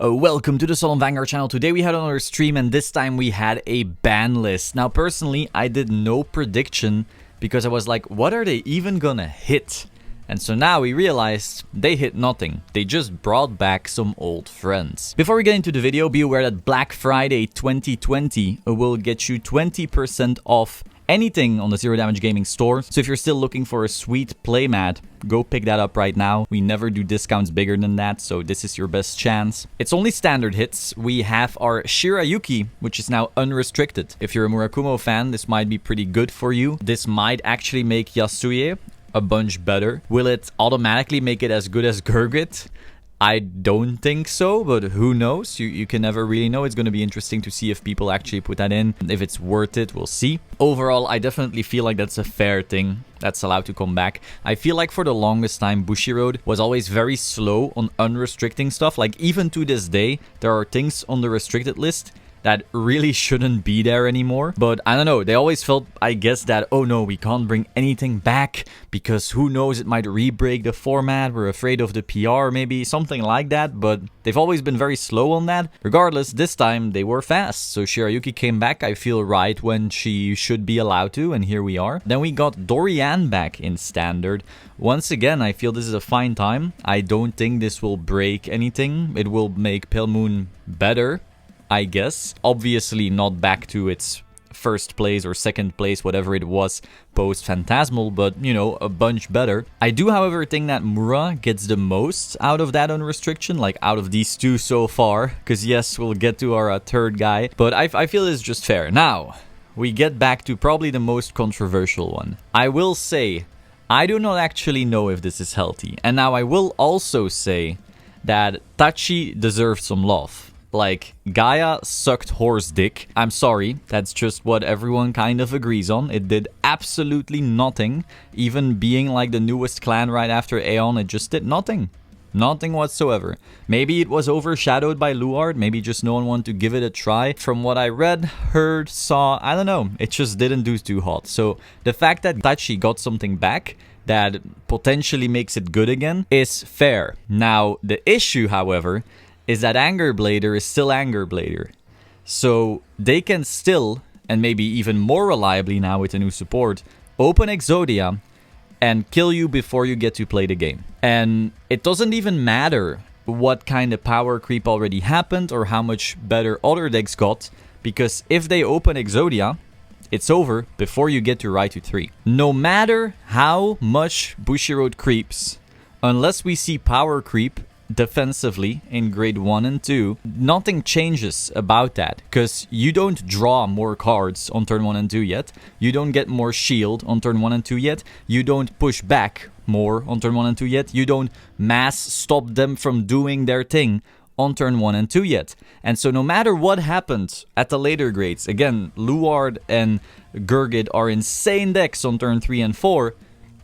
Welcome to the Solemn Vanguard channel. Today we had another stream and this time we had a ban list. Now personally I did no prediction because I was like, what are they even gonna hit? And so now we realized they hit nothing. They just brought back some old friends. Before we get into the video, be aware that Black Friday 2020 will get you 20% off anything on the Zero Damage Gaming store. So if you're still looking for a sweet playmat, go pick that up right now. We never do discounts bigger than that, so this is your best chance. It's only standard hits. We have our Shirayuki, which is now unrestricted. If you're a Murakumo fan, this might be pretty good for you. This might actually make Yasuye a bunch better. Will it automatically make it as good as Gurgit? I don't think so, but who knows? You can never really know. It's going to be interesting to see if people actually put that in. If it's worth it, we'll see. Overall, I definitely feel like that's a fair thing that's allowed to come back. I feel like for the longest time, Bushiroad was always very slow on unrestricting stuff. Like even to this day, there are things on the restricted list that really shouldn't be there anymore. But I don't know, they always felt, I guess, that, oh no, we can't bring anything back because who knows, it might re-break the format, we're afraid of the PR, maybe something like that. But they've always been very slow on that. Regardless, this time they were fast. So Shirayuki came back, I feel, right when she should be allowed to, and here we are. Then we got Dorian back in standard. Once again, I feel this is a fine time. I don't think this will break anything. It will make Pale Moon better, I guess. Obviously not back to its first place or second place, whatever it was post Phantasmal, but you know, a bunch better. I do, however, think that Mura gets the most out of that unrestriction, like out of these two so far, because yes, we'll get to our third guy, but I feel it's just fair. Now, we get back to probably the most controversial one. I will say, I do not actually know if this is healthy, and now I will also say that Tachi deserved some love. Like, Gaia sucked horse dick. I'm sorry, that's just what everyone kind of agrees on. It did absolutely nothing. Even being like the newest clan right after Aeon, it just did nothing. Nothing whatsoever. Maybe it was overshadowed by Luard, maybe just no one wanted to give it a try. From what I read, heard, saw, I don't know, it just didn't do too hot. So the fact that Tachi got something back that potentially makes it good again is fair. Now, the issue, however, is that Anger Blader is still Anger Blader. So they can still, and maybe even more reliably now with the new support, open Exodia and kill you before you get to play the game. And it doesn't even matter what kind of power creep already happened or how much better other decks got, because if they open Exodia, it's over before you get to Raichu 3. No matter how much Bushiroad creeps, unless we see power creep defensively in grade 1 and 2, nothing changes about that, because you don't draw more cards on turn 1 and 2 yet, you don't get more shield on turn 1 and 2 yet, you don't push back more on turn 1 and 2 yet, you don't mass stop them from doing their thing on turn 1 and 2 yet. And so no matter what happened at the later grades, again, Luard and Gurgit are insane decks on turn 3 and 4,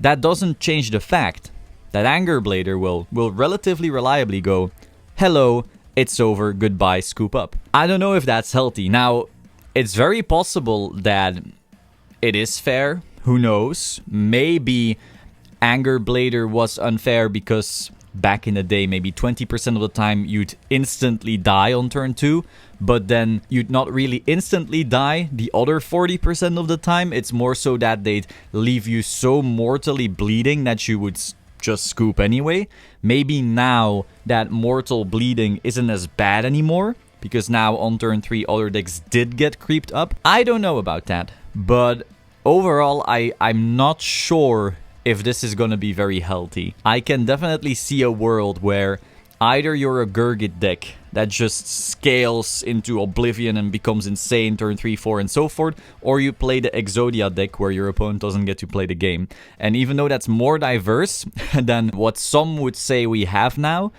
that doesn't change the fact that Anger Blader will relatively reliably go, hello, it's over, goodbye, scoop up. I don't know if that's healthy. Now, it's very possible that it is fair. Who knows? Maybe Anger Blader was unfair because back in the day, maybe 20% of the time you'd instantly die on turn 2, but then you'd not really instantly die the other 40% of the time. It's more so that they'd leave you so mortally bleeding that you would just scoop anyway. Maybe now that mortal bleeding isn't as bad anymore, because now on turn 3 other decks did get creeped up. I don't know about that, but overall I'm not sure if this is gonna be very healthy. I can definitely see a world where either you're a Gurgit deck that just scales into oblivion and becomes insane turn 3, 4 and so forth, or you play the Exodia deck where your opponent doesn't get to play the game. And even though that's more diverse than what some would say we have now,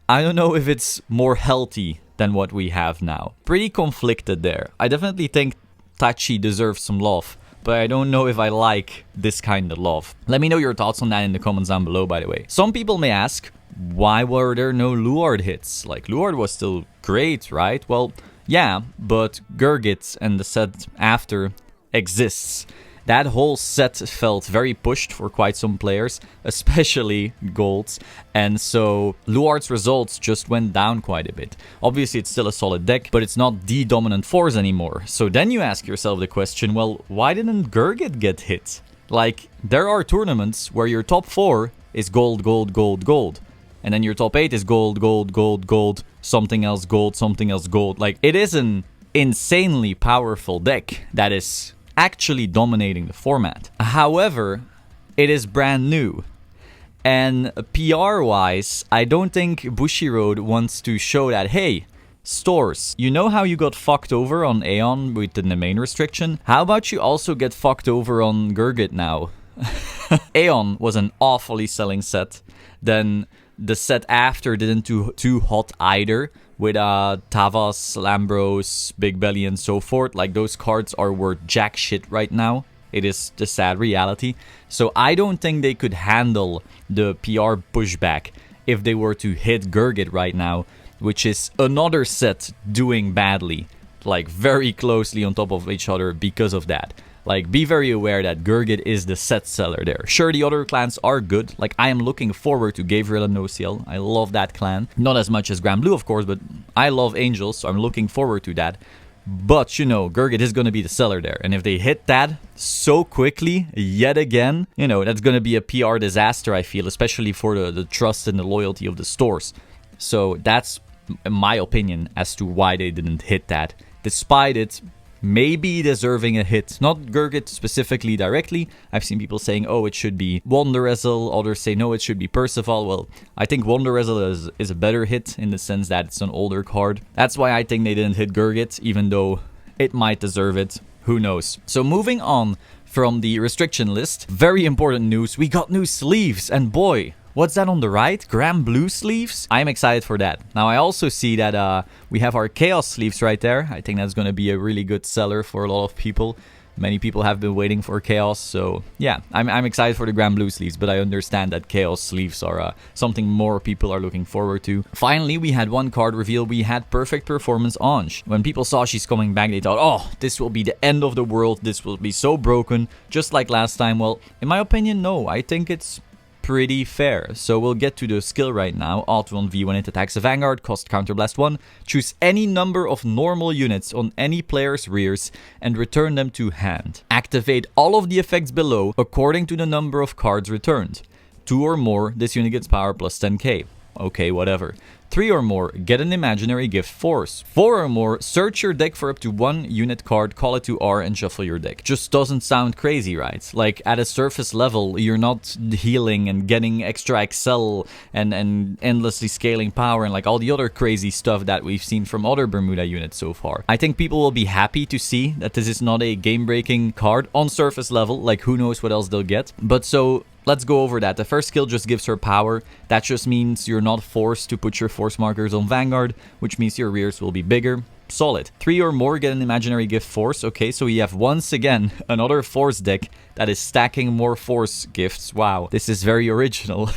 I don't know if it's more healthy than what we have now. Pretty conflicted there. I definitely think Tachi deserves some love, but I don't know if I like this kind of love. Let me know your thoughts on that in the comments down below, by the way. Some people may ask, why were there no Luard hits? Like, Luard was still great, right? Well, yeah, but Gurgit and the set after exists. That whole set felt very pushed for quite some players, especially golds, and so Luard's results just went down quite a bit. Obviously it's still a solid deck, but it's not the dominant force anymore. So then you ask yourself the question, well, why didn't Gurgit get hit? Like, there are tournaments where your top 4 is gold, gold, gold, gold. And then your top 8 is gold, gold, gold, gold, something else gold, something else gold. Like, it is an insanely powerful deck that is actually dominating the format. However, it is brand new. And PR-wise, I don't think Bushiroad wants to show that, hey, stores, you know how you got fucked over on Aeon within the main restriction? How about you also get fucked over on Gurgit now? Aeon was an awfully selling set. Then the set after didn't do too hot either, with Tavas, Lambros, Big Belly and so forth. Like, those cards are worth jack shit right now. It is the sad reality. So I don't think they could handle the PR pushback if they were to hit Gurgit right now, which is another set doing badly, like very closely on top of each other because of that. Like, be very aware that Gurgit is the set seller there. Sure, the other clans are good. Like, I am looking forward to Gabriel and Nociel. I love that clan. Not as much as Grand Blue, of course, but I love Angels, so I'm looking forward to that. But, you know, Gurgit is going to be the seller there. And if they hit that so quickly, yet again, you know, that's going to be a PR disaster, I feel, especially for the trust and the loyalty of the stores. So that's my opinion as to why they didn't hit that. Despite it maybe deserving a hit. Not Gurgit specifically directly. I've seen people saying, oh, it should be Wonderezzel. Others say, no, it should be Percival. Well, I think Wonderezzel is a better hit in the sense that it's an older card. That's why I think they didn't hit Gurgit, even though it might deserve it. Who knows? So moving on from the restriction list, very important news. We got new sleeves, and boy, what's that on the right? Grand Blue sleeves? I'm excited for that. Now, I also see that we have our Chaos sleeves right there. I think that's going to be a really good seller for a lot of people. Many people have been waiting for Chaos, so yeah, I'm excited for the Grand Blue sleeves, but I understand that Chaos sleeves are something more people are looking forward to. Finally, we had one card reveal. We had Perfect Performance Ange. When people saw she's coming back, they thought, oh, this will be the end of the world. This will be so broken, just like last time. Well, in my opinion, no. I think it's pretty fair. So we'll get to the skill right now. Alt 1V when it attacks a Vanguard, cost Counterblast 1. Choose any number of normal units on any player's rears and return them to hand. Activate all of the effects below according to the number of cards returned. 2 or more, this unit gets power plus 10k. Okay, whatever. 3 or more, get an imaginary gift force. 4 or more, search your deck for up to 1 unit card, call it to R and shuffle your deck. Just doesn't sound crazy, right? Like, at a surface level, you're not healing and getting extra Excel and endlessly scaling power and like all the other crazy stuff that we've seen from other Bermuda units so far. I think people will be happy to see that this is not a game-breaking card on surface level. Like, who knows what else they'll get. But so let's go over that. The first skill just gives her power. That just means you're not forced to put your force markers on Vanguard, which means your rears will be bigger. Solid. 3 or more, get an imaginary gift force. Okay, so we have once again another force deck that is stacking more force gifts. Wow, this is very original.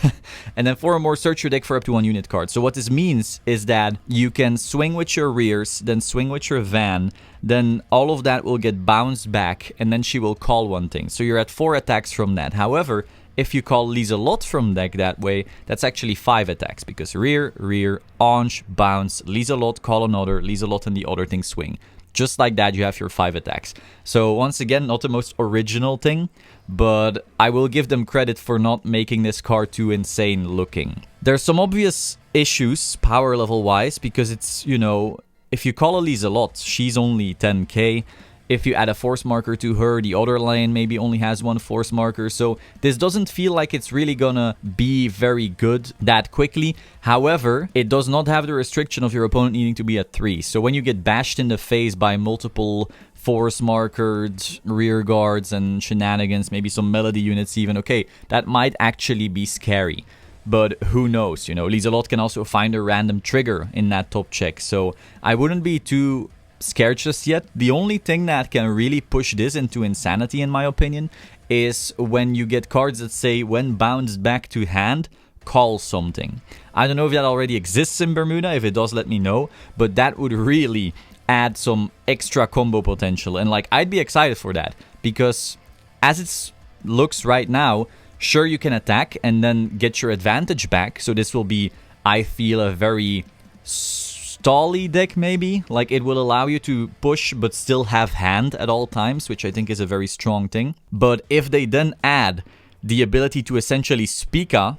And then 4 or more, search your deck for up to 1 unit card. So what this means is that you can swing with your rears, then swing with your van, then all of that will get bounced back, and then she will call one thing. So you're at 4 attacks from that. However, if you call Lieselot from deck that way, that's actually 5 attacks, because rear, rear, Ange, bounce, Lieselot, call another, Lieselot and the other thing swing. Just like that, you have your 5 attacks. So once again, not the most original thing, but I will give them credit for not making this card too insane looking. There's some obvious issues power level wise, because it's, you know, if you call a Lieselot, she's only 10k. If you add a force marker to her, the other lane maybe only has 1 force marker. So this doesn't feel like it's really gonna be very good that quickly. However, it does not have the restriction of your opponent needing to be at 3. So when you get bashed in the face by multiple force marked rear guards and shenanigans, maybe some melody units even, okay, that might actually be scary. But who knows, you know, Lieselot can also find a random trigger in that top check. So I wouldn't be too scared just yet. The only thing that can really push this into insanity, in my opinion, is when you get cards that say, when bounced back to hand, call something. I don't know if that already exists in Bermuda. If it does, let me know. But that would really add some extra combo potential. And like, I'd be excited for that, because as it looks right now, sure, you can attack and then get your advantage back. So this will be, I feel, a very stally deck maybe. Like, it will allow you to push but still have hand at all times, which I think is a very strong thing. But if they then add the ability to essentially Speaka,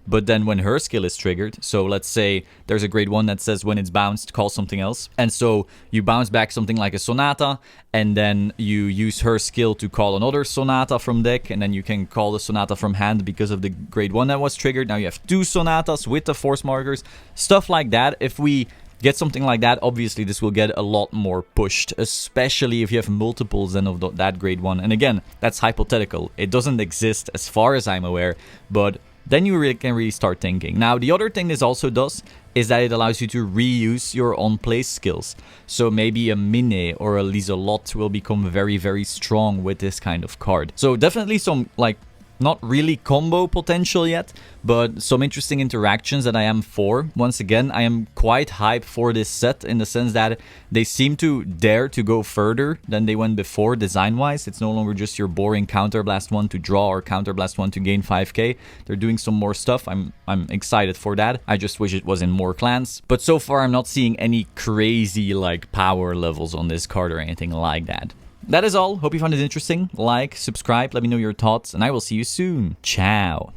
but then when her skill is triggered, so let's say there's a grade 1 that says when it's bounced, call something else. And so you bounce back something like a Sonata, and then you use her skill to call another Sonata from deck, and then you can call the Sonata from hand because of the grade 1 that was triggered. Now you have 2 Sonatas with the force markers, stuff like that. If we get something like that, obviously this will get a lot more pushed, especially if you have multiples then of that grade 1. And again, that's hypothetical. It doesn't exist as far as I'm aware, but then you can really start thinking. Now, the other thing this also does is that it allows you to reuse your on-play skills. So maybe a Mine or a Liselot will become very, very strong with this kind of card. So definitely some, like, not really combo potential yet, but some interesting interactions that I am for. Once again, I am quite hyped for this set in the sense that they seem to dare to go further than they went before design-wise. It's no longer just your boring Counterblast 1 to draw or Counterblast 1 to gain 5k. They're doing some more stuff. I'm excited for that. I just wish it was in more clans. But so far, I'm not seeing any crazy, like, power levels on this card or anything like that. That is all. Hope you found it interesting. Like, subscribe, let me know your thoughts, and I will see you soon. Ciao.